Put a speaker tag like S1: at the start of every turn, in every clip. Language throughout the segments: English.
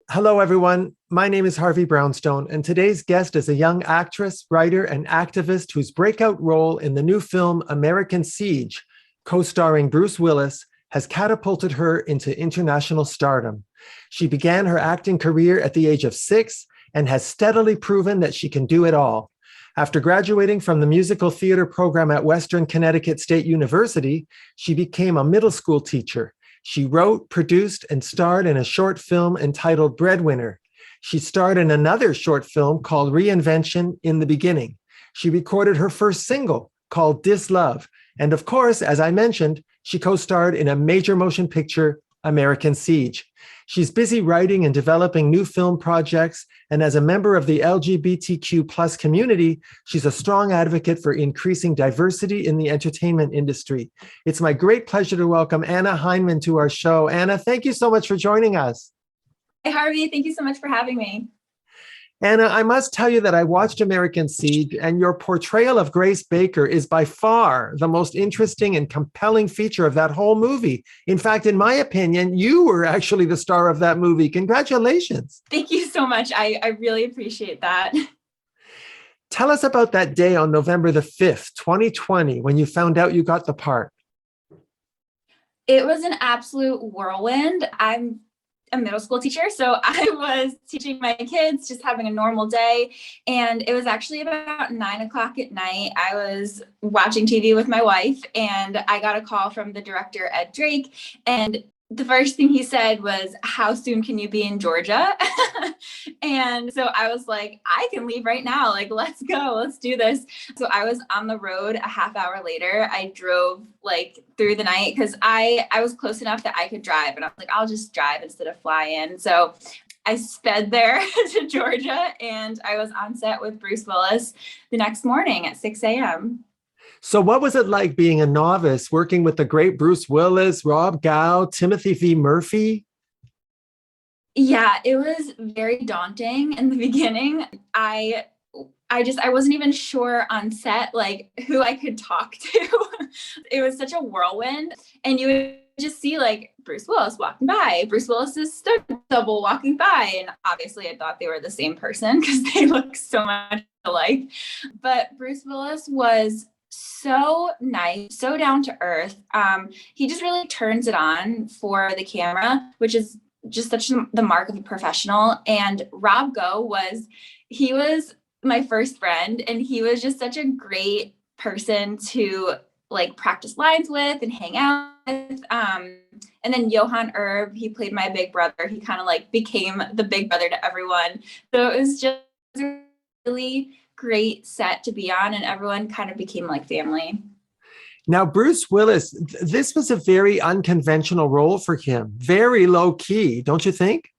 S1: Hello, everyone. My name is Harvey Brownstone, and today's guest is a young actress, writer, and activist whose breakout role in the new film American Siege, co-starring Bruce Willis, has catapulted her into international stardom. She began her acting career at the age of 6 and has steadily proven that she can do it all. After graduating from the musical theater program at Western Connecticut State University, she became a middle school teacher. She wrote, produced, and starred in a short film entitled Breadwinner. She starred in another short film called Reinvention in the beginning. She recorded her first single called Dislove. And of course, as I mentioned, she co-starred in a major motion picture, American Siege. She's busy writing and developing new film projects, and as a member of the LGBTQ plus community, she's a strong advocate for increasing diversity in the entertainment industry. It's my great pleasure to welcome Anna Hindman to our show. Anna, thank you so much for joining us.
S2: Hey, Harvey, thank you so much for having me.
S1: Anna, I must tell you that I watched American Siege, and your portrayal of Grace Baker is by far the most interesting and compelling feature of that whole movie. In fact, in my opinion, you were actually the star of that movie. Congratulations.
S2: Thank you so much. I really appreciate that.
S1: Tell us about that day on November the 5th, 2020, when you found out you got the part.
S2: It was an absolute whirlwind. I'm a middle school teacher, so I was teaching my kids, just having a normal day. And it was actually about 9 o'clock at night. I was watching TV with my wife, and I got a call from the director, Ed Drake. And the first thing he said was, "How soon can you be in Georgia?" And so I was like, I can leave right now. Like, let's go, let's do this. So I was on the road a half hour later. I drove like through the night because I was close enough that I could drive. And I was like, I'll just drive instead of fly in. So I sped there to Georgia, and I was on set with Bruce Willis the next morning at 6 a.m.
S1: So what was it like being a novice, working with the great Bruce Willis, Rob Gow, Timothy V. Murphy?
S2: Yeah, it was very daunting in the beginning. I wasn't even sure on set like who I could talk to. It was such a whirlwind, and you would just see like Bruce Willis walking by, Bruce Willis's stunt double walking by, and obviously I thought they were the same person because they look so much alike. But Bruce Willis was so nice, so down to earth. He just really turns it on for the camera, which is just such the mark of a professional. And Rob he was my first friend, and he was just such a great person to like practice lines with and hang out with. And then Johan Erb, he played my big brother. He kind of like became the big brother to everyone. So it was just a really great set to be on, and everyone kind of became like family.
S1: Now, Bruce Willis, this was a very unconventional role for him, very low key, don't you think?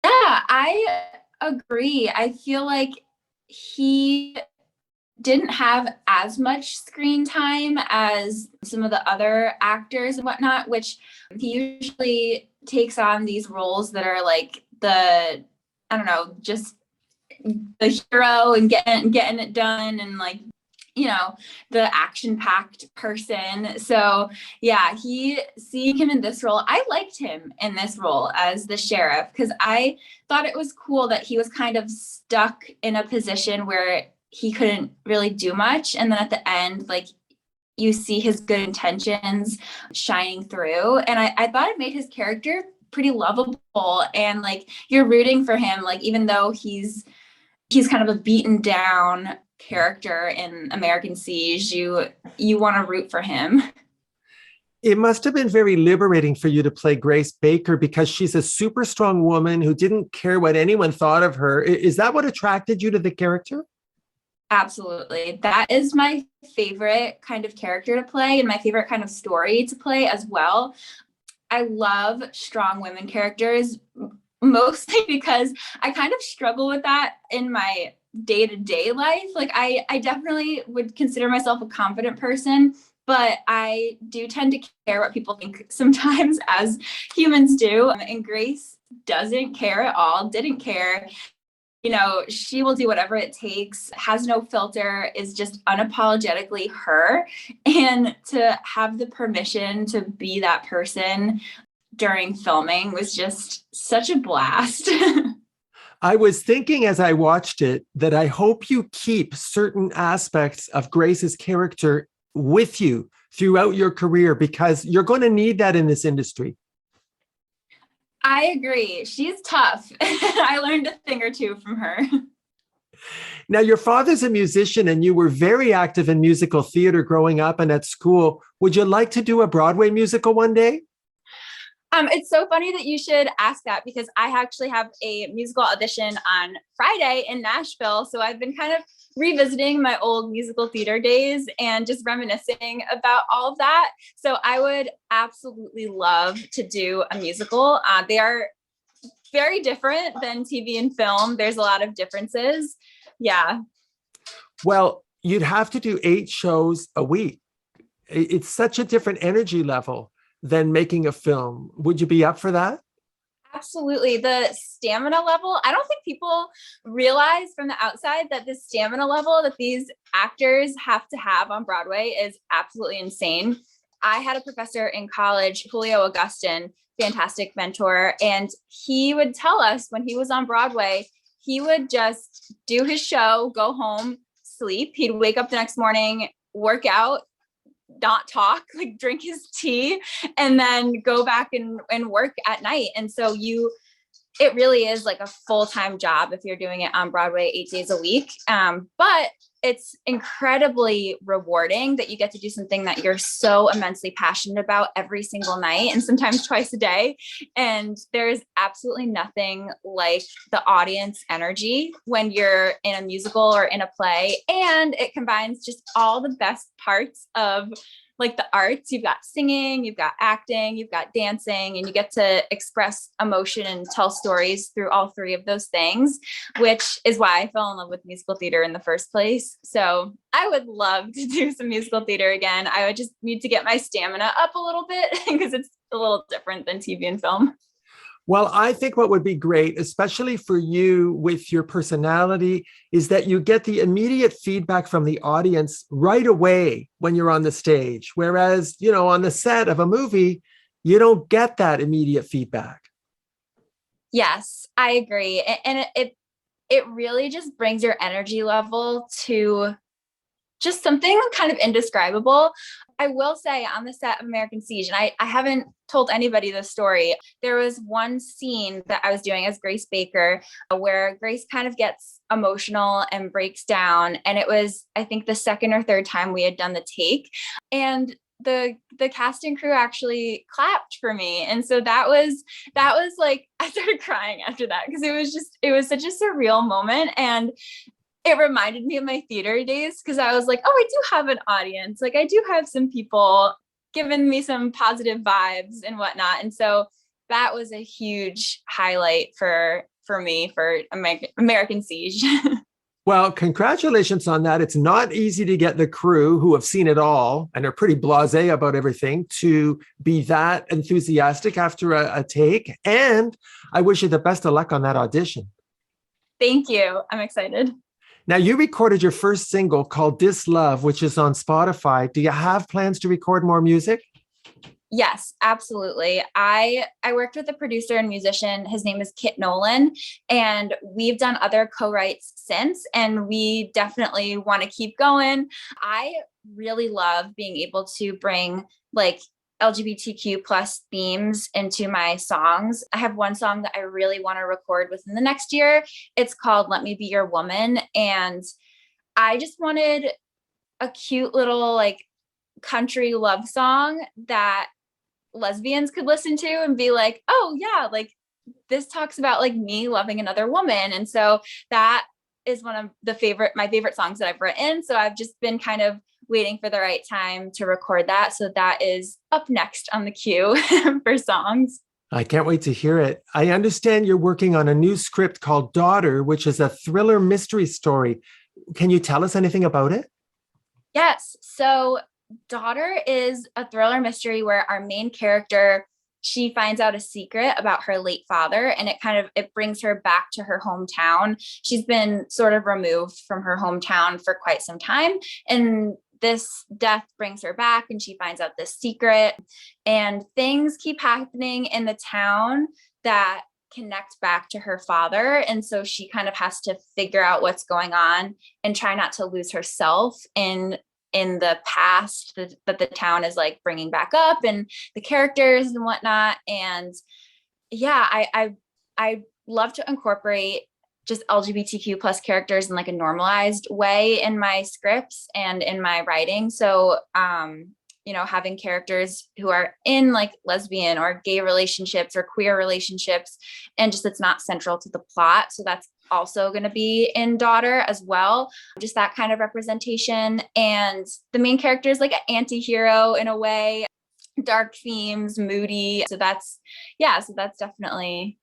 S2: Yeah, I agree. I feel like he didn't have as much screen time as some of the other actors and whatnot, which he usually takes on these roles that are like I don't know, just the hero and getting it done, and like, you know, the action-packed person. So yeah, seeing him in this role, I liked him in this role as the sheriff because I thought it was cool that he was kind of stuck in a position where he couldn't really do much. And then at the end, like, you see his good intentions shining through. And I thought it made his character pretty lovable, and like you're rooting for him, like even though he's kind of a beaten down character in American Siege, you want to root for him.
S1: It must have been very liberating for you to play Grace Baker because she's a super strong woman who didn't care what anyone thought of her. Is that what attracted you to the character?
S2: Absolutely. That is my favorite kind of character to play, and my favorite kind of story to play as well. I love strong women characters, mostly because I kind of struggle with that in my day-to-day life. Like I definitely would consider myself a confident person, but I do tend to care what people think sometimes, as humans do. And Grace doesn't care at all, didn't care. You know, she will do whatever it takes, has no filter, is just unapologetically her. And to have the permission to be that person during filming was just such a blast.
S1: I was thinking as I watched it that I hope you keep certain aspects of Grace's character with you throughout your career, because you're going to need that in this industry.
S2: I agree. She's tough. I learned a thing or two from her.
S1: Now, your father's a musician and you were very active in musical theater growing up and at school. Would you like to do a Broadway musical one day?
S2: It's so funny that you should ask that, because I actually have a musical audition on Friday in Nashville. So I've been kind of revisiting my old musical theater days and just reminiscing about all of that. So I would absolutely love to do a musical. They are very different than TV and film. There's a lot of differences. Yeah.
S1: Well, you'd have to do 8 shows a week. It's such a different energy level than making a film. Would you be up for that?
S2: Absolutely. The stamina level, I don't think people realize from the outside that the stamina level that these actors have to have on Broadway is absolutely insane. I had a professor in college, Julio Augustin, fantastic mentor, and he would tell us when he was on Broadway, he would just do his show, go home, sleep. He'd wake up the next morning, work out, not talk, like drink his tea, and then go back and work at night. And so it really is like a full-time job if you're doing it on Broadway 8 days a week. But it's incredibly rewarding that you get to do something that you're so immensely passionate about every single night, and sometimes twice a day. And there's absolutely nothing like the audience energy when you're in a musical or in a play. And it combines just all the best parts of like the arts. You've got singing, you've got acting, you've got dancing, and you get to express emotion and tell stories through all 3 of those things, which is why I fell in love with musical theater in the first place. So I would love to do some musical theater again. I would just need to get my stamina up a little bit because it's a little different than TV and film.
S1: Well, I think what would be great, especially for you with your personality, is that you get the immediate feedback from the audience right away when you're on the stage. Whereas, on the set of a movie, you don't get that immediate feedback.
S2: Yes, I agree. And it really just brings your energy level to just something kind of indescribable. I will say on the set of AmericanSiege, and I haven't told anybody this story, there was one scene that I was doing as Grace Baker where Grace kind of gets emotional and breaks down. And it was, I think, the second or third time we had done the take. And the cast and crew actually clapped for me. And so that was like, I started crying after that because it was such a surreal moment. And it reminded me of my theater days because I was like, oh, I do have an audience. Like I do have some people giving me some positive vibes and whatnot. And so that was a huge highlight for me for AmericanSiege.
S1: Well, congratulations on that. It's not easy to get the crew who have seen it all and are pretty blasé about everything to be that enthusiastic after a take. And I wish you the best of luck on that audition.
S2: Thank you. I'm excited.
S1: Now, you recorded your first single called Dislove, which is on Spotify. Do you have plans to record more music?
S2: Yes, absolutely. I worked with a producer and musician. His name is Kit Nolan, and we've done other co-writes since, and we definitely want to keep going. I really love being able to bring like LGBTQ plus themes into my songs. I have one song that I really want to record within the next year. It's called Let Me Be Your Woman. And I just wanted a cute little like country love song that lesbians could listen to and be like, oh yeah, like this talks about like me loving another woman. And so that is one of my favorite songs that I've written. So I've just been kind of waiting for the right time to record that. So that is up next on the queue for songs.
S1: I can't wait to hear it. I understand you're working on a new script called Daughter, which is a thriller mystery story. Can you tell us anything about it?
S2: Yes. So Daughter is a thriller mystery where our main character, she finds out a secret about her late father, and it brings her back to her hometown. She's been sort of removed from her hometown for quite some time. And this death brings her back and she finds out this secret, and things keep happening in the town that connect back to her father. And so she kind of has to figure out what's going on and try not to lose herself in the past that the town is like bringing back up, and the characters and whatnot. And yeah, I love to incorporate just LGBTQ plus characters in like a normalized way in my scripts and in my writing. So, having characters who are in like lesbian or gay relationships or queer relationships, and just it's not central to the plot. So that's also going to be in Daughter as well. Just that kind of representation. And the main character is like an anti-hero in a way, dark themes, moody. So that's definitely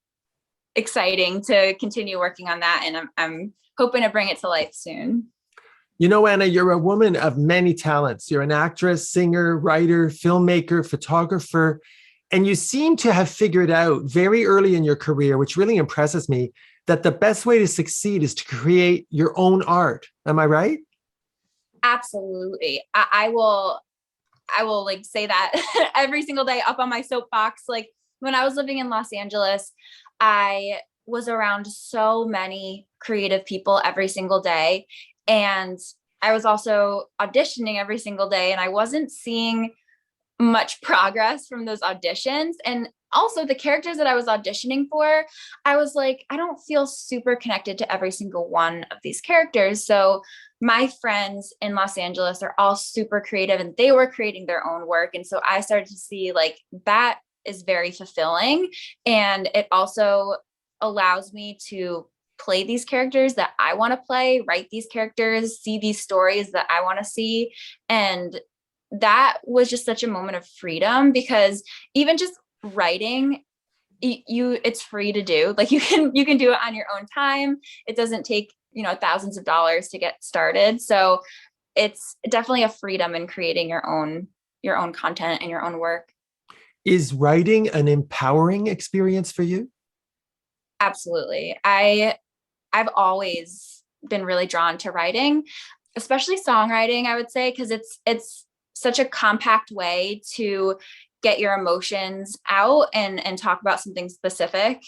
S2: exciting to continue working on that. And I'm hoping to bring it to life soon.
S1: You know, Anna, you're a woman of many talents. You're an actress, singer, writer, filmmaker, photographer, and you seem to have figured out very early in your career, which really impresses me, that the best way to succeed is to create your own art. Am I right?
S2: Absolutely. I will like say that every single day up on my soapbox. Like when I was living in Los Angeles, I was around so many creative people every single day. And I was also auditioning every single day, and I wasn't seeing much progress from those auditions. And also the characters that I was auditioning for, I was like, I don't feel super connected to every single one of these characters. So my friends in Los Angeles are all super creative, and they were creating their own work. And so I started to see like that is very fulfilling. And it also allows me to play these characters that I want to play, write these characters, see these stories that I want to see. And that was just such a moment of freedom, because even just writing, it's free to do. Like you can do it on your own time. It doesn't take, thousands of dollars to get started. So it's definitely a freedom in creating your own content and your own work.
S1: Is writing an empowering experience for you?
S2: Absolutely. I've always been really drawn to writing, especially songwriting, I would say, because it's such a compact way to get your emotions out and talk about something specific.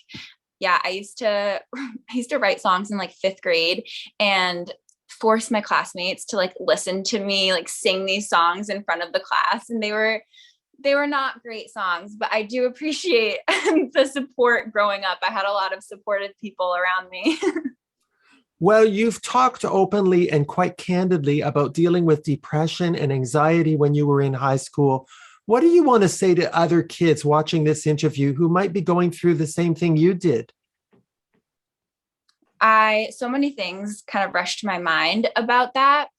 S2: Yeah, I used to write songs in like 5th grade and force my classmates to like listen to me like sing these songs in front of the class, and they were not great songs, but I do appreciate the support growing up. I had a lot of supportive people around me.
S1: Well, you've talked openly and quite candidly about dealing with depression and anxiety when you were in high school. What do you want to say to other kids watching this interview who might be going through the same thing you did?
S2: So many things kind of rushed to my mind about that.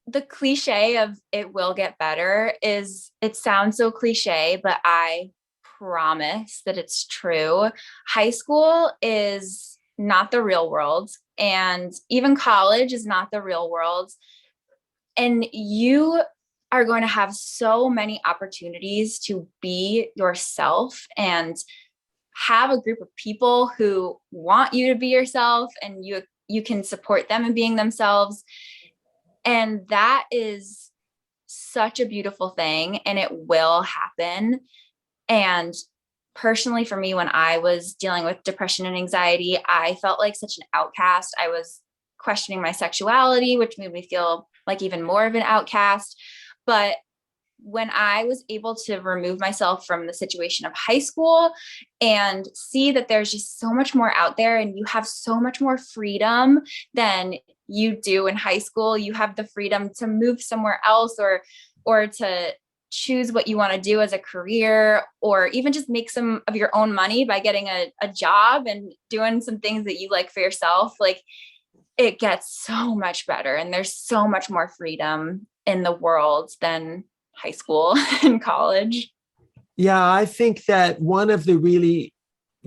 S2: The cliche of it will get better it sounds so cliche, but I promise that it's true. High school is not the real world, and even college is not the real world. And you are going to have so many opportunities to be yourself and have a group of people who want you to be yourself, and you can support them in being themselves. And that is such a beautiful thing, and it will happen. And personally, for me, when I was dealing with depression and anxiety, I felt like such an outcast. I was questioning my sexuality, which made me feel like even more of an outcast. But when I was able to remove myself from the situation of high school and see that there's just so much more out there, and you have so much more freedom than you do in high school. You have the freedom to move somewhere else, or to choose what you want to do as a career, or even just make some of your own money by getting a job and doing some things that you like for yourself. Like, it gets so much better, and there's so much more freedom in the world than high school and college.
S1: Yeah, I think that one of the really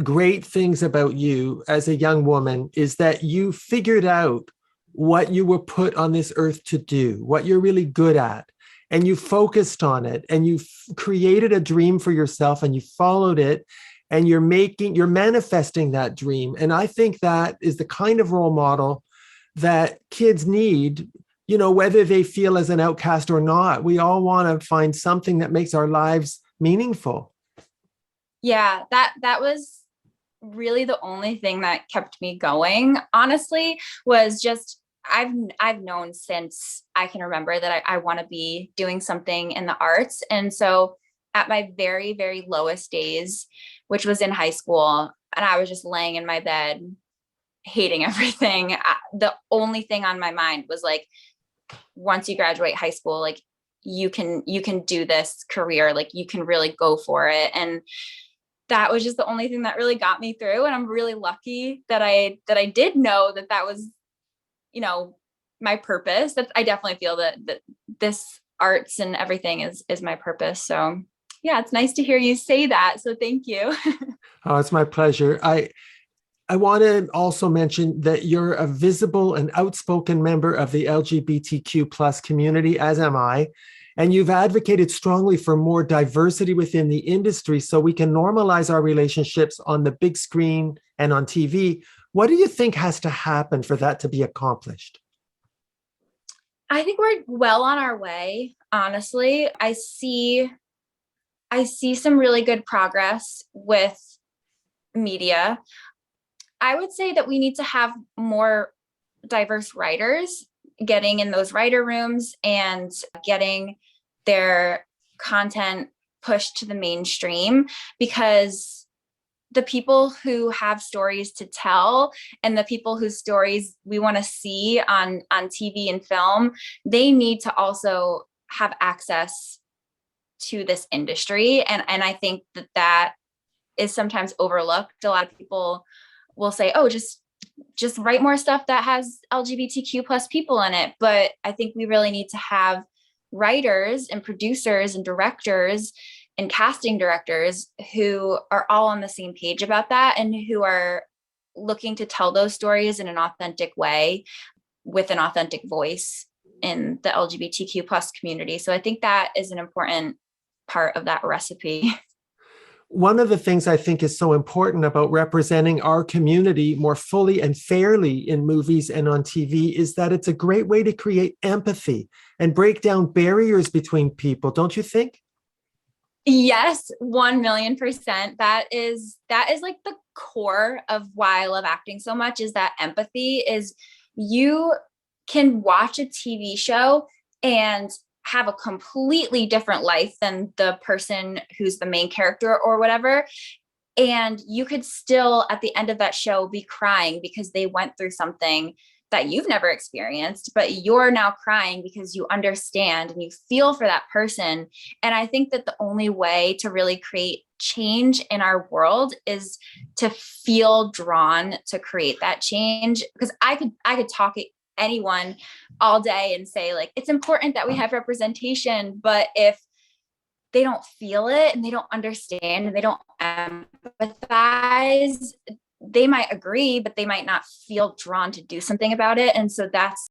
S1: great things about you as a young woman is that you figured out what you were put on this earth to do, what you're really good at, and you focused on it, and you created a dream for yourself, and you followed it, and you're manifesting that dream. And I think that is the kind of role model that kids need whether they feel as an outcast or not. We all want to find something that makes our lives meaningful.
S2: Yeah, that was really the only thing that kept me going, honestly, was just I've known since I can remember that I want to be doing something in the arts. And so at my very, very lowest days, which was in high school, and I was just laying in my bed, hating everything. The only thing on my mind was like, once you graduate high school, like you can do this career, like you can really go for it. And that was just the only thing that really got me through. And I'm really lucky that I did know that was, my purpose. That I definitely feel that this arts and everything is my purpose. So yeah, it's nice to hear you say that. So thank you.
S1: Oh, it's my pleasure. I want to also mention that you're a visible and outspoken member of the LGBTQ plus community, as am I. And you've advocated strongly for more diversity within the industry so we can normalize our relationships on the big screen and on TV. What do you think has to happen for that to be accomplished?
S2: I think we're well on our way, honestly. I see some really good progress with media. I would say that we need to have more diverse writers getting in those writer rooms and getting their content pushed to the mainstream, because the people who have stories to tell and the people whose stories we want to see on TV and film, they need to also have access to this industry. And I think that is sometimes overlooked. A lot of people will say, oh, just write more stuff that has LGBTQ plus people in it. But I think we really need to have writers and producers and directors and casting directors who are all on the same page about that and who are looking to tell those stories in an authentic way with an authentic voice in the LGBTQ plus community. So I think that is an important part of that recipe.
S1: One of the things I think is so important about representing our community more fully and fairly in movies and on TV is that it's a great way to create empathy and break down barriers between people, don't you think?
S2: Yes, 1,000,000%. That is like the core of why I love acting so much, is that empathy. Is you can watch a TV show and have a completely different life than the person who's the main character or whatever. And you could still, at the end of that show, be crying because they went through something that you've never experienced, but you're now crying because you understand and you feel for that person. And I think that the only way to really create change in our world is to feel drawn to create that change. Because I could talk at anyone all day and say, like, it's important that we have representation, but if they don't feel it and they don't understand and they don't empathize, they might agree, but they might not feel drawn to do something about it. And so that's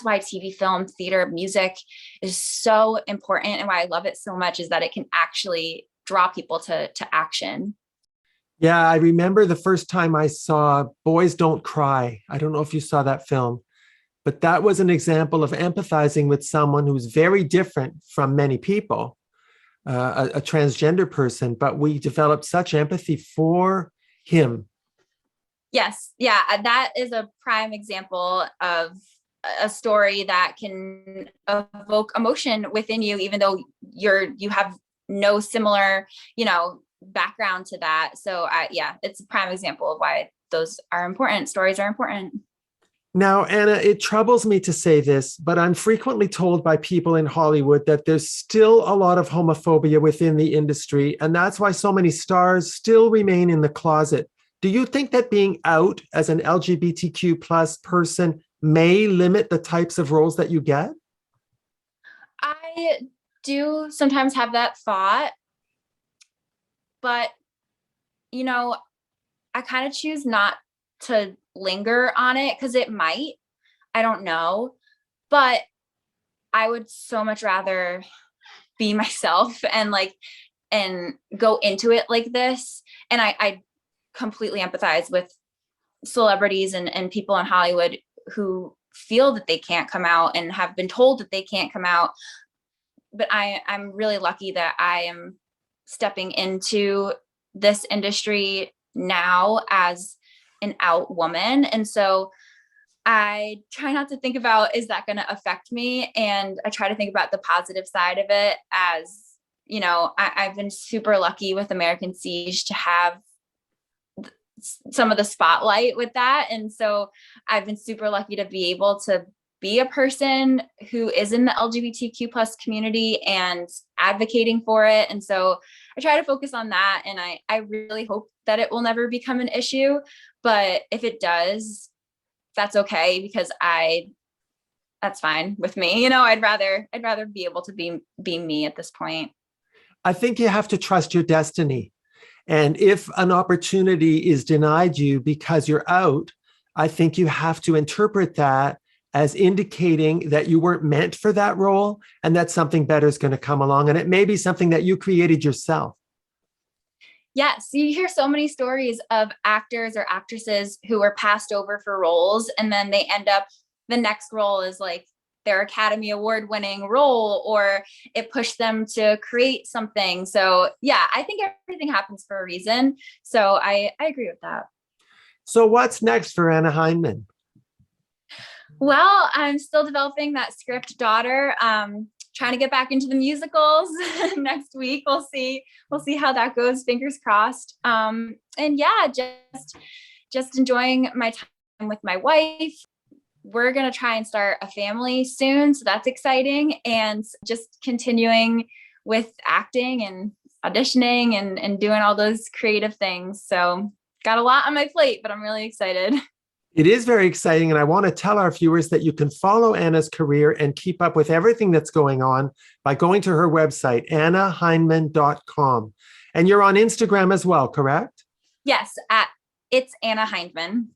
S2: why TV, film, theater, music is so important, and why I love it so much is that it can actually draw people to action.
S1: Yeah, I remember the first time I saw Boys Don't Cry. I don't know if you saw that film, but that was an example of empathizing with someone who's very different from many people, a transgender person, but we developed such empathy for him.
S2: Yes. Yeah. That is a prime example of a story that can evoke emotion within you, even though you have no similar, background to that. So it's a prime example of why those are important. Stories are important.
S1: Now, Anna, it troubles me to say this, but I'm frequently told by people in Hollywood that there's still a lot of homophobia within the industry, and that's why so many stars still remain in the closet. Do you think that being out as an LGBTQ plus person may limit the types of roles that you get?
S2: I do sometimes have that thought, but, I kind of choose not to linger on it because it might, I don't know, but I would so much rather be myself and go into it like this. And I completely empathize with celebrities and people in Hollywood who feel that they can't come out and have been told that they can't come out. But I'm really lucky that I am stepping into this industry now as an out woman. And so I try not to think about, is that going to affect me? And I try to think about the positive side of it as, you know, I've been super lucky with AmericanSiege to have some of the spotlight with that. And so I've been super lucky to be able to be a person who is in the LGBTQ plus community and advocating for it. And so I try to focus on that. And I really hope that it will never become an issue. But if it does, that's okay, because that's fine with me. You know, I'd rather be able to be me at this point.
S1: I think you have to trust your destiny. And if an opportunity is denied you because you're out, I think you have to interpret that as indicating that you weren't meant for that role and that something better is going to come along. And it may be something that you created yourself.
S2: Yes, you hear so many stories of actors or actresses who were passed over for roles, and then they end up, the next role is like their Academy Award winning role, or it pushed them to create something. So yeah, I think everything happens for a reason. So I agree with that.
S1: So what's next for Anna Hindman?
S2: Well, I'm still developing that script, Daughter. Trying to get back into the musicals next week. We'll see how that goes. Fingers crossed. And yeah, just enjoying my time with my wife. We're going to try and start a family soon. So that's exciting. And just continuing with acting and auditioning and doing all those creative things. So got a lot on my plate, but I'm really excited.
S1: It is very exciting. And I want to tell our viewers that you can follow Anna's career and keep up with everything that's going on by going to her website, annahindman.com. And you're on Instagram as well, correct?
S2: Yes, it's Anna Hindman.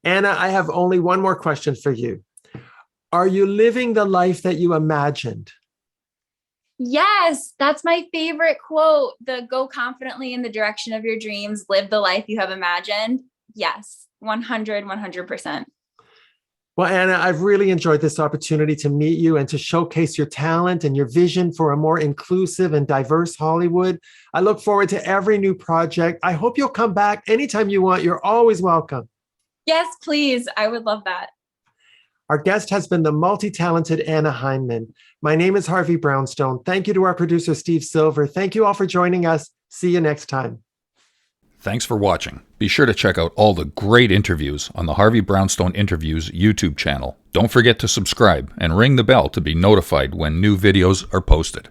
S1: Anna, I have only one more question for you. Are you living the life that you imagined?
S2: Yes, that's my favorite quote. The go confidently in the direction of your dreams, live the life you have imagined. Yes, 100%.
S1: Well, Anna, I've really enjoyed this opportunity to meet you and to showcase your talent and your vision for a more inclusive and diverse Hollywood. I look forward to every new project. I hope you'll come back anytime you want. You're always welcome.
S2: Yes, please. I would love that.
S1: Our guest has been the multi-talented Anna Hindman. My name is Harvey Brownstone. Thank you to our producer, Steve Silver. Thank you all for joining us. See you next time.
S3: Thanks for watching. Be sure to check out all the great interviews on the Harvey Brownstone Interviews YouTube channel. Don't forget to subscribe and ring the bell to be notified when new videos are posted.